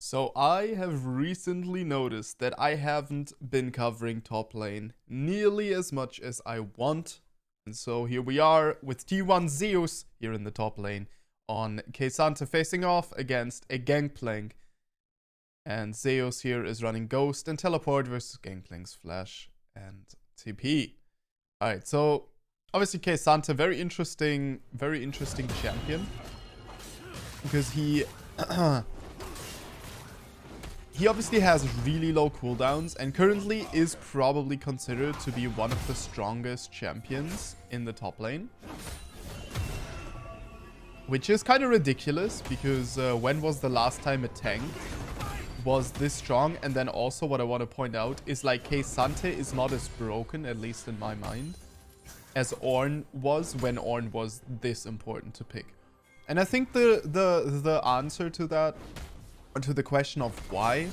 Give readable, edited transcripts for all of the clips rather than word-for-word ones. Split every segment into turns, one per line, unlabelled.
So I have recently noticed that I haven't been covering top lane nearly as much as I want. And so here we are with T1 Zeus here in the top lane on Ksante facing off against a Gangplank. And Zeus here is running Ghost and Teleport versus Gangplank's Flash and TP. Alright, so obviously Ksante, very interesting champion. Because he he obviously has really low cooldowns and currently is probably considered to be one of the strongest champions in the top lane. Which is kind of ridiculous because when was the last time a tank was this strong? And then also what I want to point out is like Ksante is not as broken, at least in my mind, as Ornn was when Ornn was this important to pick. And I think the answer to that, or to the question of why,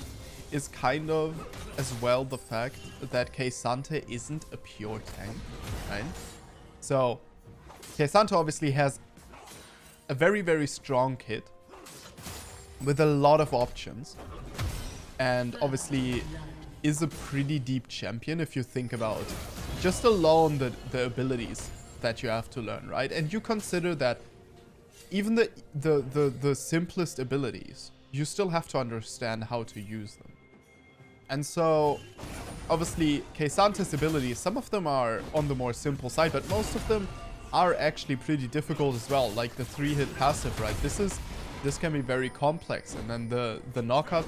is kind of as well the fact that Ksante isn't a pure tank, right? So Ksante obviously has a very strong kit with a lot of options, and obviously is a pretty deep champion if you think about just alone the abilities that you have to learn, right? And you consider that even the simplest abilities, you still have to understand how to use them. And so, obviously, Ksante's abilities, some of them are on the more simple side, but most of them are actually pretty difficult as well. Like the 3-hit passive, right? This can be very complex. And then the knockup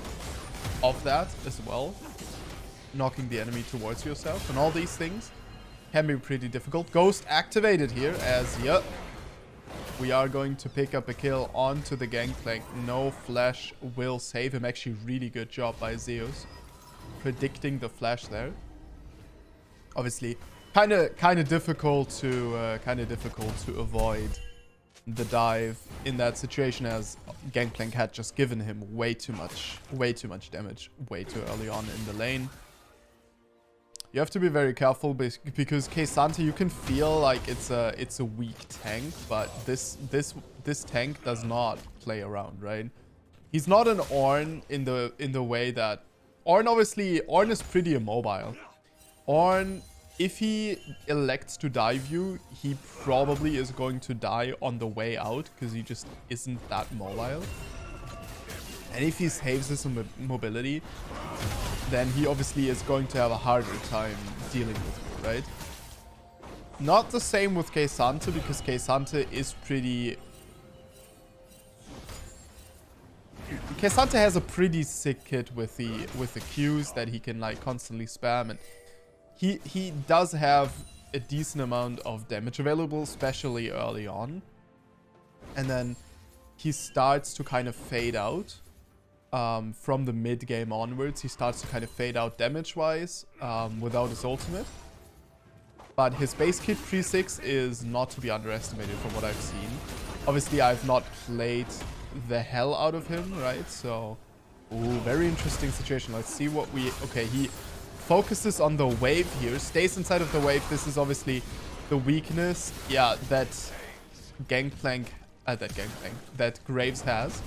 of that as well, knocking the enemy towards yourself, and all these things can be pretty difficult. Ghost activated here as, yep, we are going to pick up a kill onto the Gangplank. No flash will save him. Actually, really good job by Zeus predicting the flash there. Obviously, kind of difficult to avoid the dive in that situation, as Gangplank had just given him way too much damage way too early on in the lane. You have to be very careful because Ksante, you can feel like it's a weak tank, but this tank does not play around, right? He's not an Ornn in the way that Ornn is pretty immobile. Ornn, if he elects to dive you, he probably is going to die on the way out because he just isn't that mobile. And if he saves his mobility, then he obviously is going to have a harder time dealing with you, right? Not the same with Ksante, because Ksante is pretty... Ksante has a pretty sick kit with the Qs that he can like constantly spam, and he does have a decent amount of damage available, especially early on. And then he starts to kind of fade out. From the mid game onwards, he starts to kind of fade out damage-wise without his ultimate. But his base kit pre-6 is not to be underestimated from what I've seen. Obviously, I've not played the hell out of him, right? So, ooh, very interesting situation. Let's see what we... Okay, he focuses on the wave here, stays inside of the wave. This is obviously the weakness, yeah, that Graves has.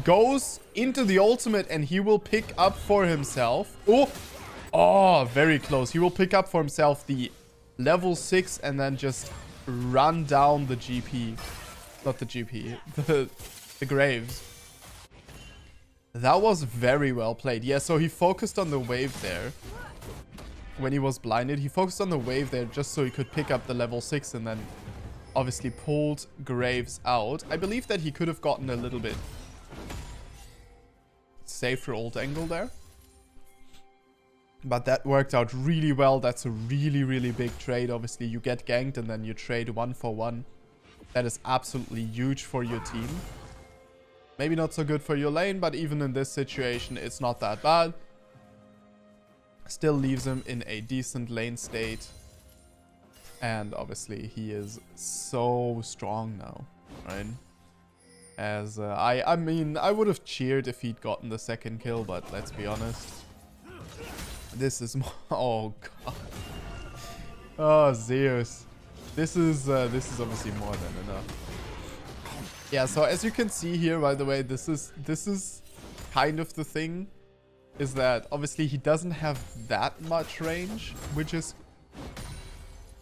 Goes into the ultimate and he will pick up for himself. Oh, very close. He will pick up for himself the level 6 and then just run down the GP. Not the GP, the Graves. That was very well played. Yeah, so he focused on the wave there. When he was blinded, he focused on the wave there just so he could pick up the level 6 and then obviously pulled Graves out. I believe that he could have gotten a little bit safer ult angle there, but that worked out really well. That's a really big trade. Obviously, you get ganked and then you trade 1-for-1. That is absolutely huge for your team. Maybe not so good for your lane, but even in this situation, it's not that bad. Still leaves him in a decent lane state, and obviously he is so strong now, right? As I mean, I would have cheered if he'd gotten the second kill, but let's be honest. This is oh god. Oh Zeus. This is obviously more than enough. Yeah, so as you can see here, by the way, this is kind of the thing is that obviously he doesn't have that much range, which is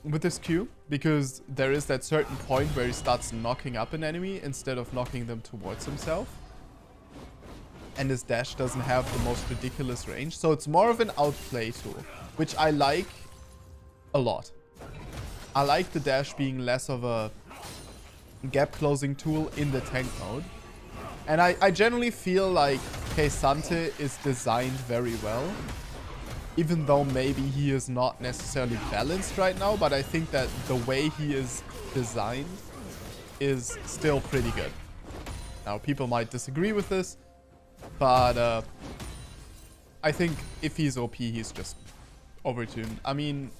with his Q, because there is that certain point where he starts knocking up an enemy instead of knocking them towards himself. And his dash doesn't have the most ridiculous range. So it's more of an outplay tool, which I like a lot. I like the dash being less of a gap closing tool in the tank mode. And I generally feel like Ksante is designed very well. Even though maybe he is not necessarily balanced right now, but I think that the way he is designed is still pretty good. Now, people might disagree with this, but I think if he's OP, he's just overtuned. I mean,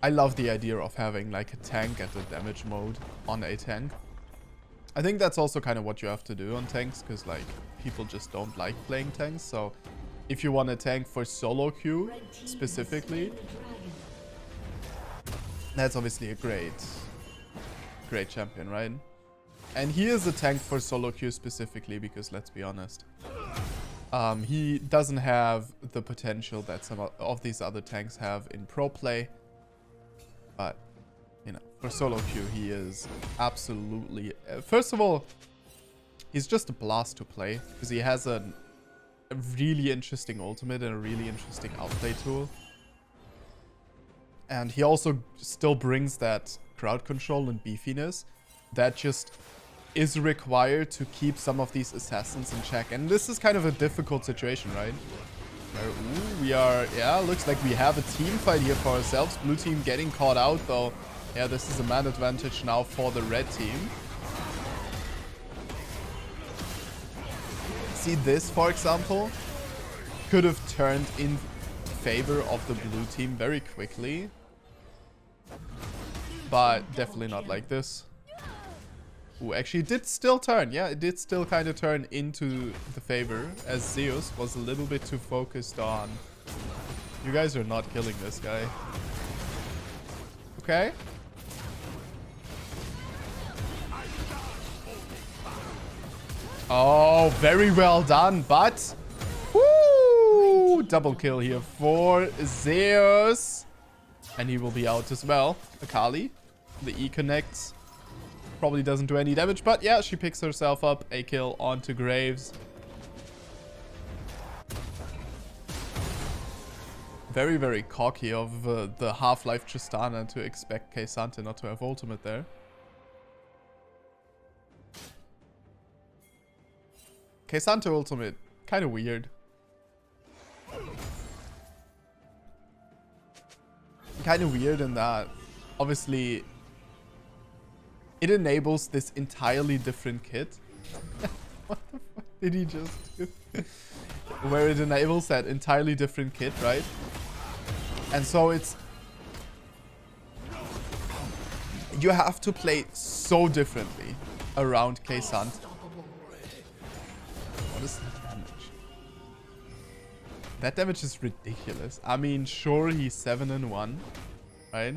I love the idea of having like a tank at the damage mode on a tank. I think that's also kind of what you have to do on tanks, because like people just don't like playing tanks. So if you want a tank for solo queue specifically, that's obviously a great champion, right? And he is a tank for solo queue specifically because, let's be honest, he doesn't have the potential that some of these other tanks have in pro play. But, you know, for solo queue, he is absolutely... first of all, he's just a blast to play because he has a really interesting ultimate and a really interesting outplay tool. And he also still brings that crowd control and beefiness that just is required to keep some of these assassins in check. And this is kind of a difficult situation, right? Ooh, we are... yeah, looks like we have a team fight here for ourselves. Blue team getting caught out, though. Yeah, this is a man advantage now for the red team. See, this, for example, could have turned in favor of the blue team very quickly. But definitely not like this. Ooh, actually, it did still turn. Yeah, it did still kind of turn into the favor, as Zeus was a little bit too focused on... you guys are not killing this guy. Okay. Oh, very well done, but... woo! Double kill here for Zeus. And he will be out as well. Akali. The E connects. Probably doesn't do any damage, but yeah, she picks herself up a kill onto Graves. Very, very cocky of the Half-Life Tristana to expect Ksante not to have ultimate there. Ksante ultimate, kind of weird. Kind of weird in that, obviously... it enables this entirely different kit. What the fuck did he just do? Where it enables that entirely different kit, right? And so it's... you have to play so differently around Ksante. What is that damage? That damage is ridiculous. I mean, sure, he's 7-1, right?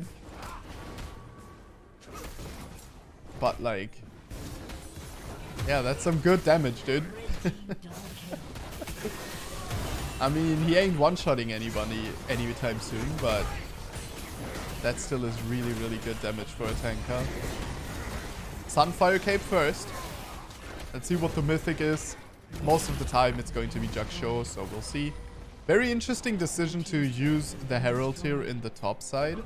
But like, yeah, that's some good damage, dude. I mean, he ain't one-shotting anybody anytime soon, but that still is really, really good damage for a tanker. Sunfire Cape first. Let's see what the mythic is. Most of the time it's going to be Jaksho, so we'll see. Very interesting decision to use the Herald here in the top side.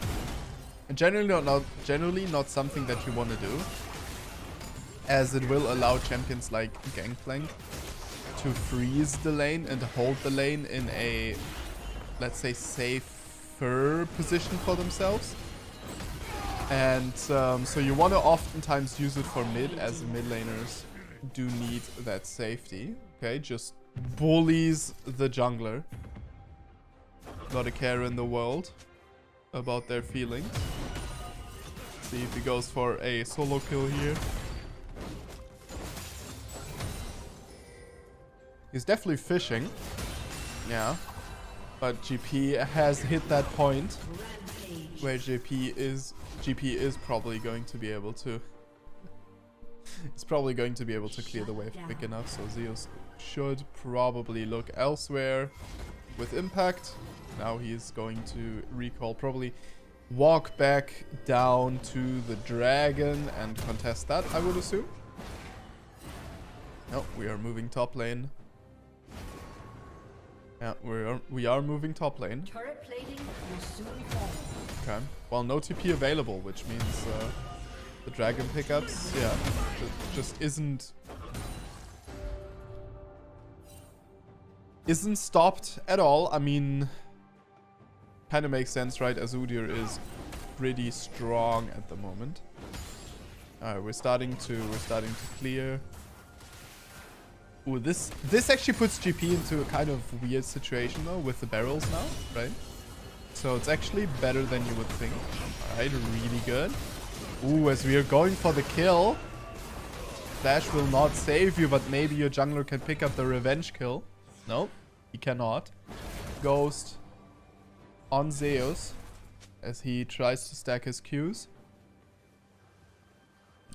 And generally not something that you want to do, as it will allow champions like Gangplank to freeze the lane and hold the lane in a, let's say, safer position for themselves. And so you want to oftentimes use it for mid, as mid laners do need that safety. Okay, just bullies the jungler. Not a care in the world about their feelings. See if he goes for a solo kill here. He's definitely fishing. Yeah. But GP has hit that point where GP is probably going to be able to He's probably going to be able to clear the wave quick enough, so Zeus should probably look elsewhere with impact. Now he's going to recall, probably walk back down to the dragon and contest that, I would assume. No, we are moving top lane. Yeah, we are moving top lane.
Turret plating will soon fall.
Okay. Well, no TP available, which means the dragon pickups, yeah, just isn't stopped at all. I mean, kind of makes sense, right? Azudir is pretty strong at the moment. All right, we're starting to clear. Ooh, this actually puts GP into a kind of weird situation though with the barrels now, right? So it's actually better than you would think. All right, really good. Ooh, as we are going for the kill. Flash will not save you, but maybe your jungler can pick up the revenge kill. Nope, he cannot. Ghost on Zeus as he tries to stack his Qs.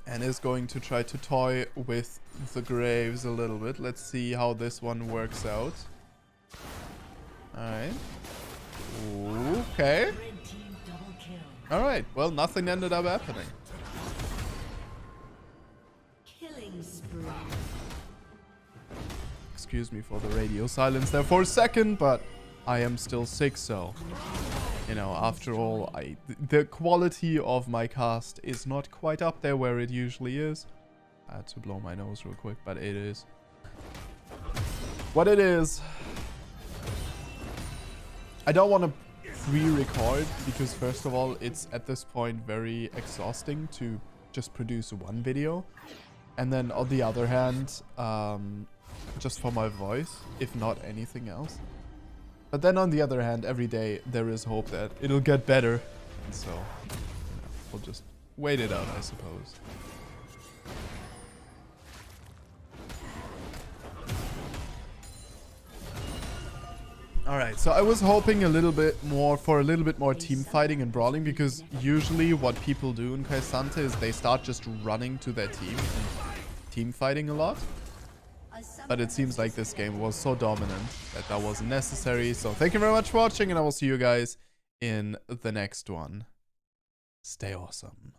And is going to try to toy with the graves a little bit. Let's see how this one works out. Alright. Okay. Alright, well, nothing ended up happening.
Killing spree.
Excuse me for the radio silence there for a second, but I am still sick, so... You know, after all, the quality of my cast is not quite up there where it usually is. I had to blow my nose real quick, but it is what it is. I don't want to pre-record because, first of all, it's at this point very exhausting to just produce one video. And then on the other hand, just for my voice, if not anything else. But then on the other hand, every day there is hope that it'll get better. And so, you know, we'll just wait it out, I suppose. Alright, so I was hoping a little bit more team fighting and brawling, because usually what people do in Ksante is they start just running to their team and team fighting a lot. But it seems like this game was so dominant that wasn't necessary. So thank you very much for watching, and I will see you guys in the next one. Stay awesome.